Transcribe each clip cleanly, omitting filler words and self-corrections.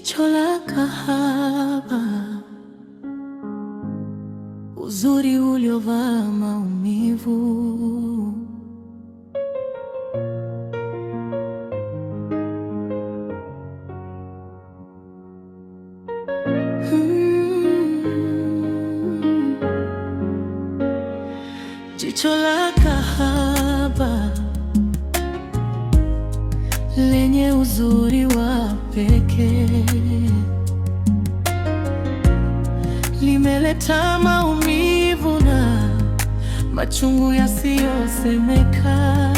Jicho la kahaba, uzuri uliovaa maumivu. Jicho la kahaba lenye uzuri wa pekee limeleta maumivu na machungu yasiyosemeka.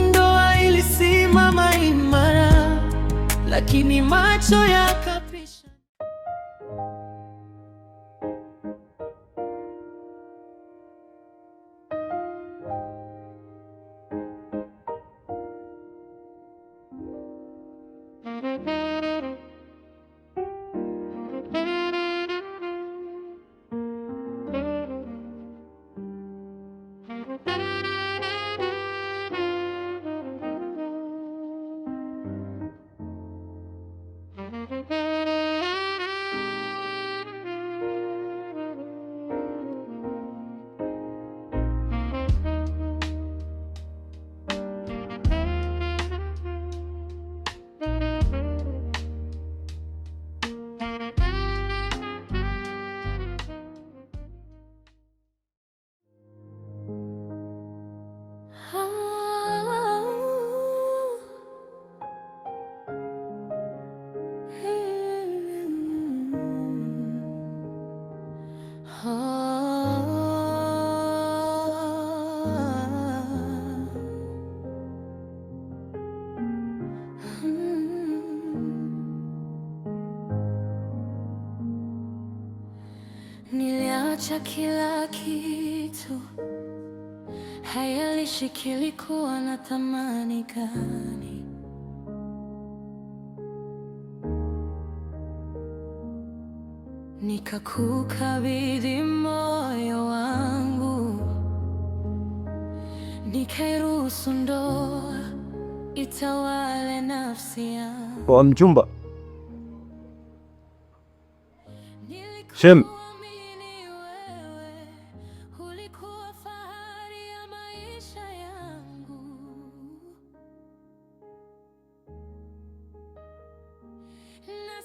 Ndoa ilisimama imara, lakini macho yakapisha. Niliacha kila kitu, hayalishi kilikuwa na thamani gani. Nikakukabidhi moyo wangu, nikairuhusu ndoa itawale nafsi yangu. Kwa mchumba Shem,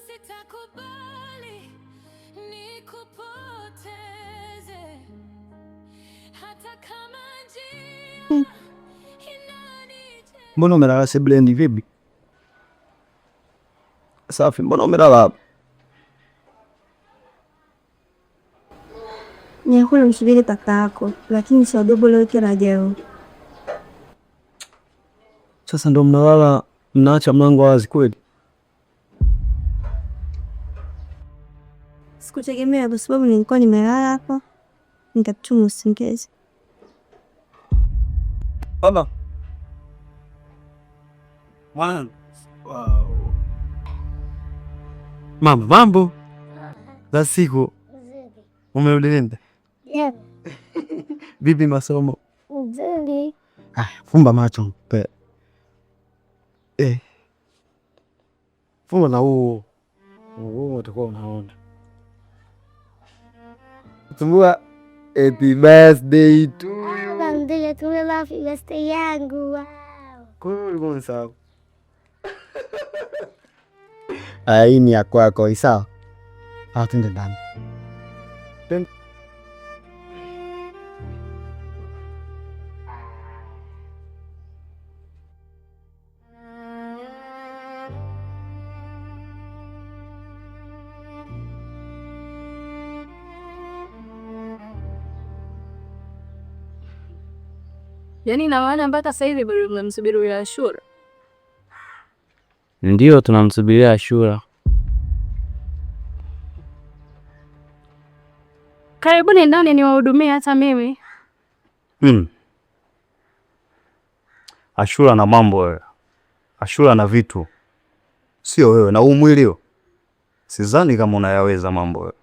sitakubali nikupoteze hata kama njia inanije. Mbona umelala sebuleni vipi? Safi, mbona umelala hapa? Nilikuwa namsubiri kaka yako, lakini sababu leo kila jeo. Sasa ndo mnalala, mnaacha mlango wazi kweli? Sikutegemea kwa sababu nilikuwa nimelala hapa, nikatuma usingizi. Baba. Wow. Mama, mambo? Za siku. Umerudi lini? Yeah. Bibi masomo. Nzuri. Fumba macho mpe. Fumba na huo. Huo utakuwa unaona. Tumbua happy birthday to you. Ndio tumewa happy birthday yangu. Wow. Cool, sawa. Hii ni ya kwako, sawa? Twende ndani. Yaani na maana mpaka sasa hivi bado tunamsubiri yule Ashura? Ndio, tunamsubiria Ashura. Karibuni ndani niwahudumie hata mimi. Ashura na mambo wewe. Ashura na vitu. Sio wewe na huu mwili. Sidhani kama unayaweza mambo wewe.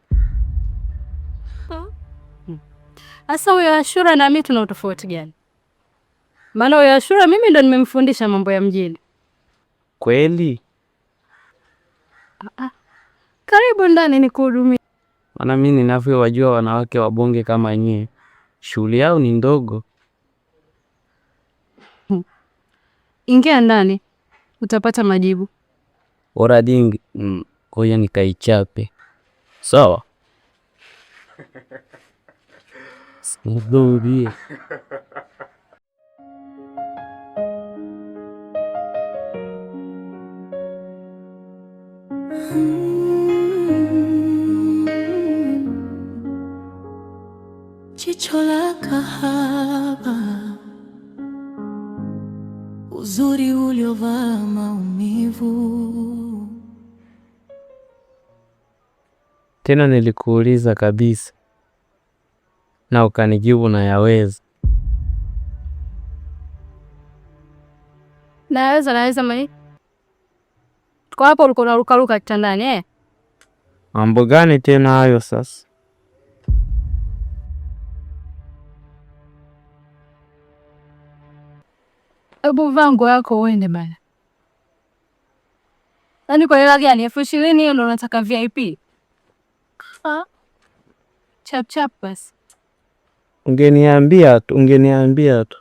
Asa huyo Ashura na mimi tuna utofauti gani? Maana huyo Ashura mimi ndo nimemfundisha mambo ya mjini. Kweli? Karibu ndani nikuhudumie. Maana mimi ninavyowajua wanawake wabonge kama nyie, shughuli yao ni ndogo. Ingia ndani, utapata majibu. Oradingi, ngoja nikaichape. Sawa? Ndio. Jicho la kahaba, uzuri uliovaa maumivu. Tena nilikuuliza kabisa na ukanijibu na yaweza. Naweza mai. Kwa hapo ulikuwa unaruka kitandani Mambo gani tena hayo sasa? Hebu vaa nguo yako uende bana. Yaani kwa hela gani? 20,000 hiyo ndo unataka VIP? Chap basi. Ungeniambia tu.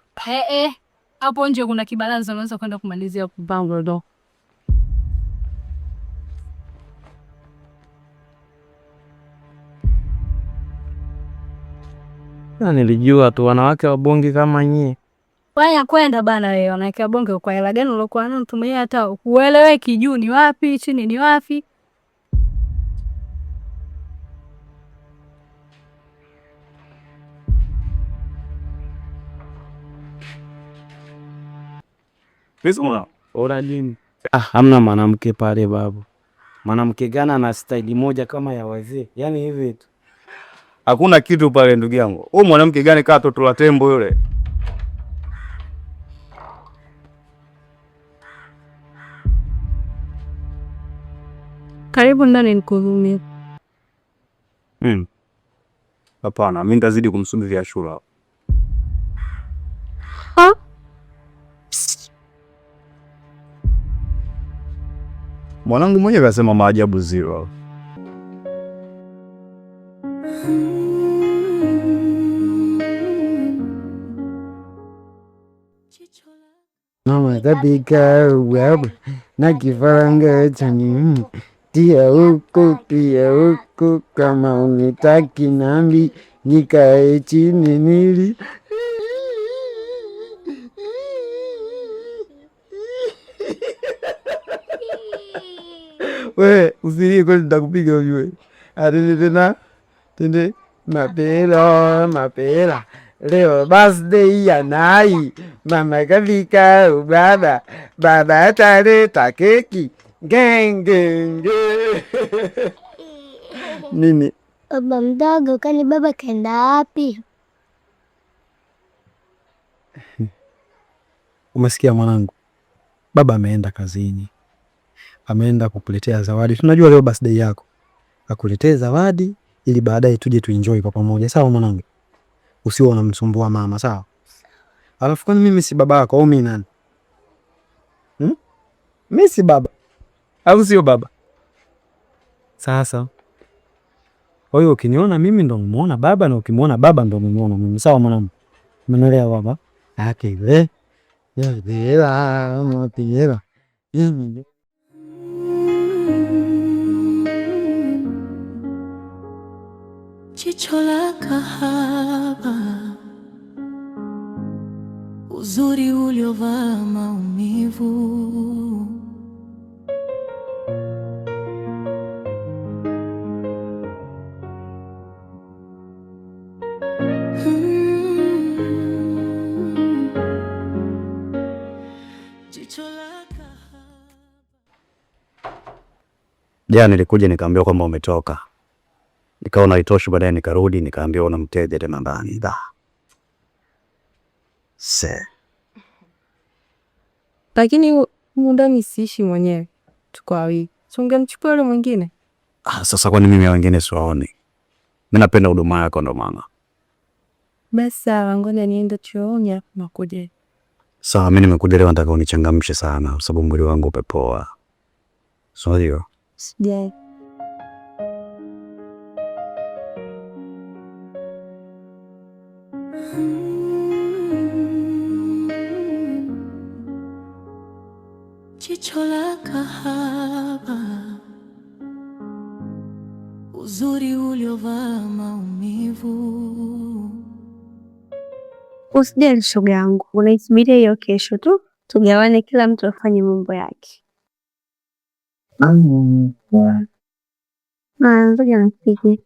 Hapo nje kuna kibalanza unaweza kwenda kumalizia bango ndo. Na nilijua tu wanawake wabongi kama nyie. Fanya kwenda bana wewe, wanawake wabonge kwa hela gani ulokuwa nayo mtumia hata ueleweki juu ni wapi, chini ni wapi? Hamna mwanamke pale babu. Mwanamke gani na staili moja kama ya wazee? Yaani hivi tu. Hakuna kitu pale ndugu yangu. Wewe mwanamke gani kaa toto la tembo yule? Karibu ndani nikuhudumie. Hapana, mimi nitazidi kumsubiria Ashura. Mwanangu mwenyewe kasema maajabu zero. Mama kabika wewe na kifaranga chani tia huko kama unitaki nami nikae chini nili we usilie kweli nitakupiga ujue. Tende mapera leo birthday ya Nai, mama kafika baba ataleta keki genge. Nini? Baba mdogo, kani baba kaenda wapi? Umesikia mwanangu? Baba ameenda kazini. Ameenda kukuletea zawadi. Tunajua leo birthday yako. Akuletee zawadi ili baadaye tuje tuenjoy kwa pamoja. Sawa mwanangu? Usiwe unamsumbua mama, sawa? Alafu kwani mimi si baba yako au mimi nani? Mimi si baba. Au sio baba? Sasa. Kwa hiyo ukiniona mimi ndo umemuona baba na ukimwona baba ndo umemuona mimi. Sawa mwanangu? Umeelewa baba? Wewe. Ya mapira. Jicho la kahaba, uzuri uliovaa maumivu. Jicho la kahaba. Jana nilikuja nikaambiwa kwamba umetoka. Nikaona haitoshi, baadaye nikarudi nikaambiwa una mteja tena ndani. Lakini ndani siishi mwenyewe. Tuko wawili. Ungemchukua yule mwingine? Sasa kwani mimi wengine siwaoni? Mimi napenda huduma yako ndo maana. Basi sawa, ngoja niende chooni nakuja. Sawa, mimi nimekuelewa, nataka unichangamshe sana kwa sababu mwili wangu upepoa. Sorry. Sijai. Jicho la kahaba, uzuri uliovaa maumivu. Usijali shoga yangu, unaisubiria hiyo kesho tu, tugawane, kila mtu afanye mambo yake. Ngoja nipige.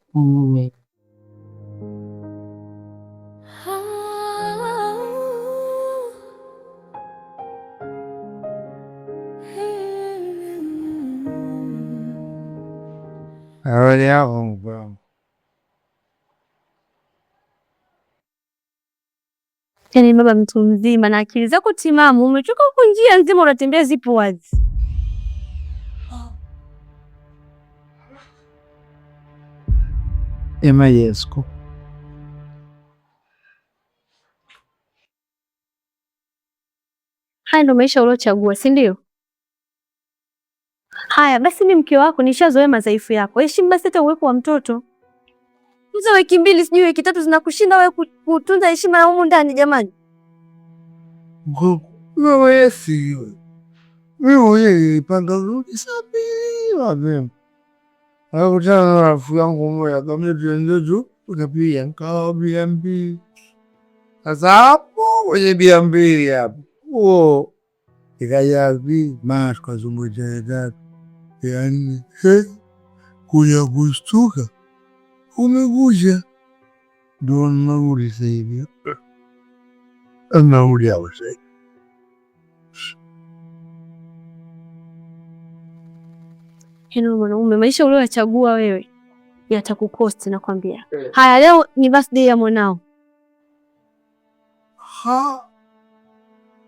Yaani baba mtu mzima na akili zako timamu, umechoka huko njia nzima unatembea zipo wazi. Ema Yesko. Haya ndo maisha uliochagua, si ndio? Haya basi, mimi mke wako nishazoea madhaifu yako. Heshimu basi hata uwepo wa mtoto. Hizo wiki 2 sijui wiki 3 zinakushinda wewe kutunza heshima ya humu ndani jamani. Wewe si wewe ipanga rudi sabi mapema. Akutana na rafiki yangu mmoja kama tuende tu ukapiga nkao BMB. Sasa hapo kwenye BMB hapo ikaja vi mas kwa zungumza tatu, yaani kuja kustuka umekuja ndo narudi sasa hivi. Narudi hapo sasa. Heno mwanaume, maisha uliochagua wewe yatakukosti nakwambia. Haya, leo ni birthday ya mwanao.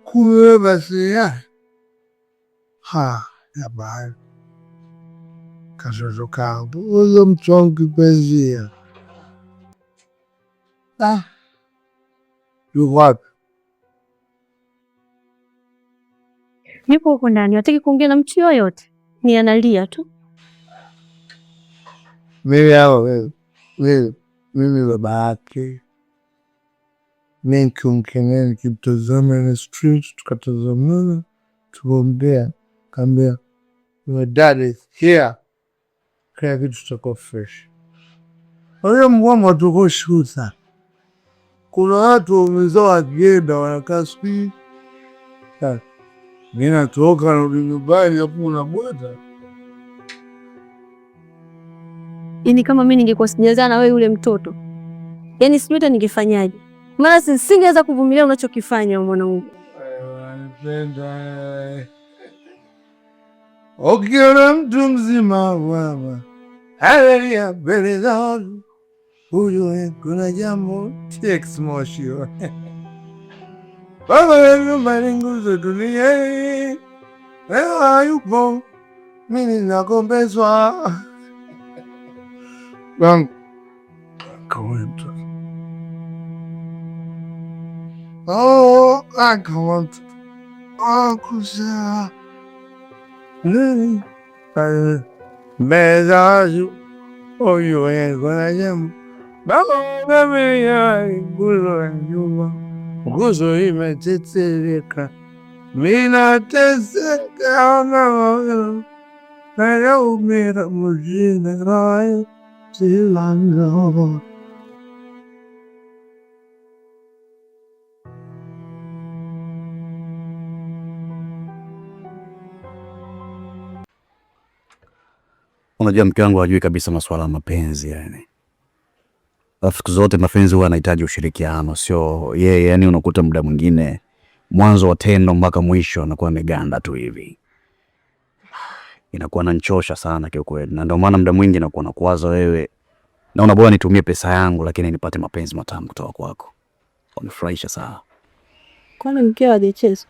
Kumbe basi ya ya baya kashoto kangu uzo mchongo kipenzia. Yuko wapi? Yuko huko ndani, hataki kuongea na mtu yoyote, ni analia tu. Mimi baba yake nikimkemea nikimtazama na street, tukatazamana tukaongea, kaambia your dad is here, kila kitu tutakuwa fresh. Wale mgoma tuko shusa, kuna watu wamezao wakienda wanakaa spi, nina toka narudi nyumbani hapo unabweta. Yaani kama mimi ningekuwa sijazaa na wewe yule mtoto, yaani sijui hata ningefanyaje. Maana singeweza kuvumilia unachokifanya mwanangu. Ukiona mtu mzima baba haleluya mbele za watu, ujue kuna jambo text moshio. Baba wewe maringuzo duniani, wewe hayupo, mimi nagombezwa. Bang comment. I can't. Kusa. Mezaju. You ain't gonna jam. Baba, baby, ya gulo nyuma. Guzo imetetereka. Mina teseka na. Na umira mujina rai. Silanga. Unajua mke wangu hajui kabisa masuala ya mapenzi yani. Siku zote mapenzi huwa yanahitaji ushirikiano, sio yeye yani unakuta muda mwingine mwanzo wa tendo mpaka mwisho anakuwa ameganda tu hivi. Inakuwa inanichosha sana kiukweli. Na ndio maana muda mwingi nakuwa nakuwaza wewe. Naona bora nitumie pesa yangu lakini nipate mapenzi matamu kutoka kwako. Unifurahisha sana. Kwani mkeo hajacheza?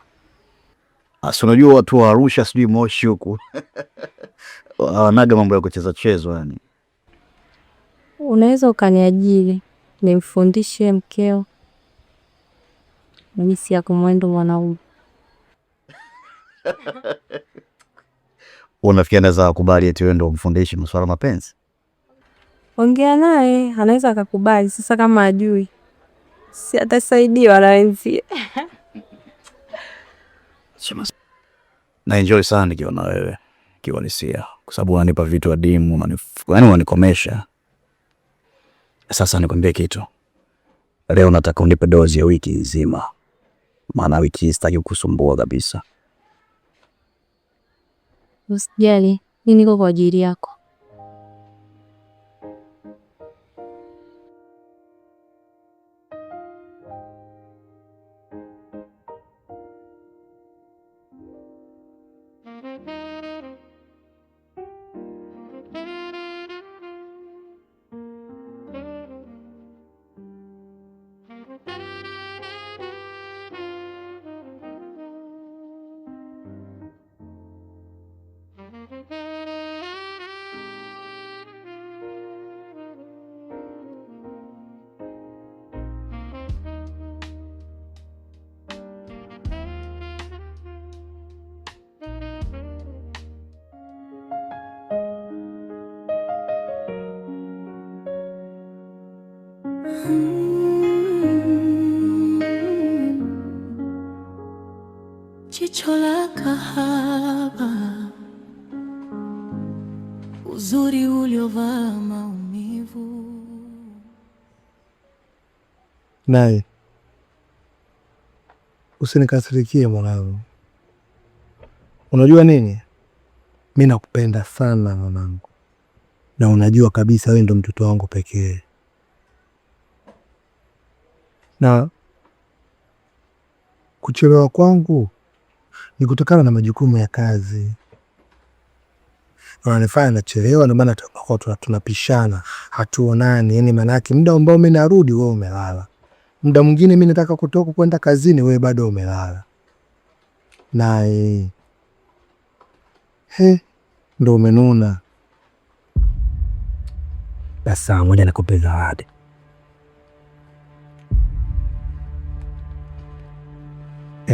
Unajua watu wa Arusha sijui Moshi huku. Wanaga mambo ya kucheza chezo yani. Unaweza ukaniajiri nimfundishe mkeo. Mimi si yako mwendo mwanaume. Unafikia naweza kukubali eti wewe ndio umfundishe masuala mapenzi? Ongea naye, anaweza akakubali. Sasa kama ajui, si atasaidiwa na wenzie. Na enjoy sana nikiwa na wewe kiwalisia, kwa sababu unanipa vitu adimu, yaani unanikomesha. Sasa nikwambie kitu. Leo nataka unipe dozi ya wiki nzima. Maana wiki hii sitaki kukusumbua kabisa. Usijali, mimi niko kwa ajili yako. Jicho la kahaba, uzuri uliovaa maumivu. Naye usinikasirikie mwanangu. Unajua nini? Mimi nakupenda sana mwanangu, na unajua kabisa wewe ndo mtoto wangu pekee, na kuchelewa kwangu ni kutokana na majukumu ya kazi. Unanifanya nachelewa, ndio maana tunapishana, hatuonani. Yani maana yake muda ambao mimi narudi wewe umelala. Muda mwingine mimi nataka kutoka kwenda kazini, wewe bado umelala. Naye ndo umenuna. Sasa moja nakupa zawadi.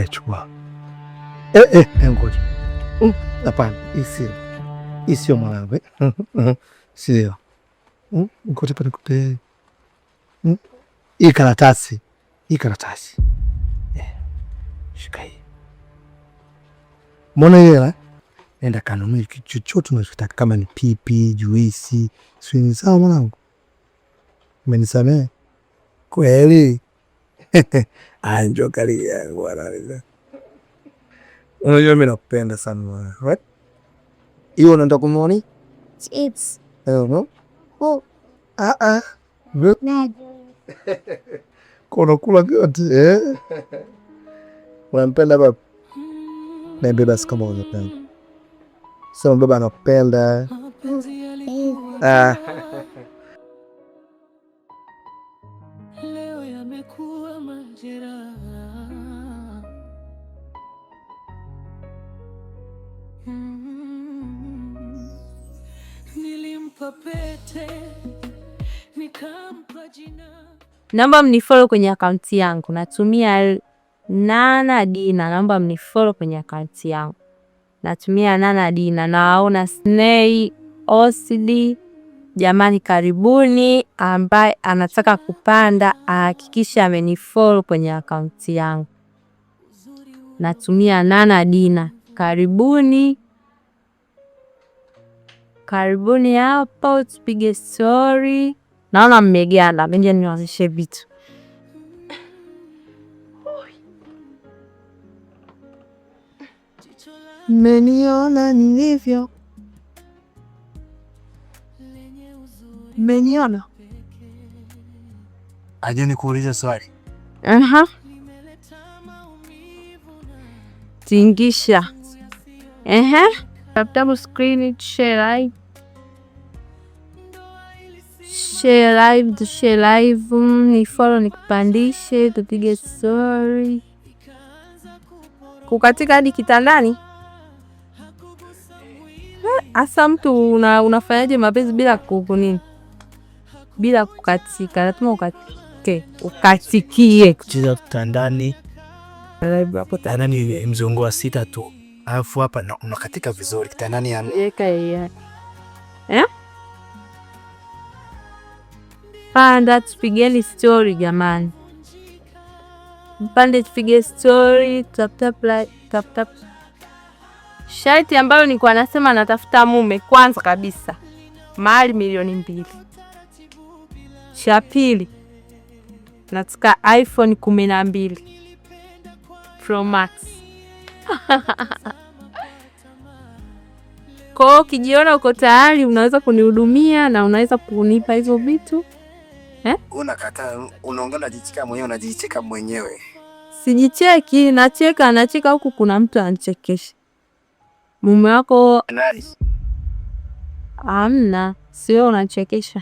Chukua. Ngoja. Hapana, isio mwanangu. Sio. Ngoja pale kupe. Hii karatasi. Shika hii. Mbona hela? Nenda kanunue kitu chochote unachotaka, kama ni pipi, juisi, sio sawa mwanangu? Umenisamehe? Kweli? Anjo kali yangu bwana. Unajua mimi nakupenda sana mwana. Right? Hiyo unaenda kumwoni? It's No. Oh. Kono kula yote unampenda baba? Niambie basi kama unapenda. Sema baba anapenda. Leo yamekuwa majeraha. Nilimpa pete, nikampa jina. Naomba mnifollow kwenye akaunti yangu. Natumia Nana Dina. Naomba mnifollow kwenye akaunti yangu. Natumia Nana Dina. Naona Snei OCD. Jamani, karibuni. Ambaye anataka kupanda ahakikisha amenifollow kwenye akaunti yangu. Natumia Nana Dina. Karibuni. Karibuni hapo tupige story. Naona mmeganda, mimi nionyeshe vitu. Mmeniona nilivyo? Mmeniona? Aje nikuulize swali. Tingisha. Tabu screen share live. Share live, ni follow nikupandishe, tupige story. Kukatika hadi kitandani. Asa mtu unafanyaje mapenzi bila kunini? Bila kukatika, lazima ukatikie. Kucheza kitandani. Live hapo tandani mzungu wa 6 tu. Alafu hapa unakatika vizuri kitandani ya yeka yeye. Panda tupigeni story jamani. Mpande tupige story, tap. Sharti ambayo nilikuwa nasema natafuta mume kwanza kabisa. Mali 2,000,000. Cha pili, nataka iPhone 12 Pro Max. Kwa ukijiona uko tayari unaweza kunihudumia na unaweza kunipa hizo vitu. Unakataa, unaongea unajicheka mwenyewe, unajicheka mwenyewe. Sijicheki, nacheka huku kuna mtu anachekesha. Mume wako nani? Amna, sio unachekesha.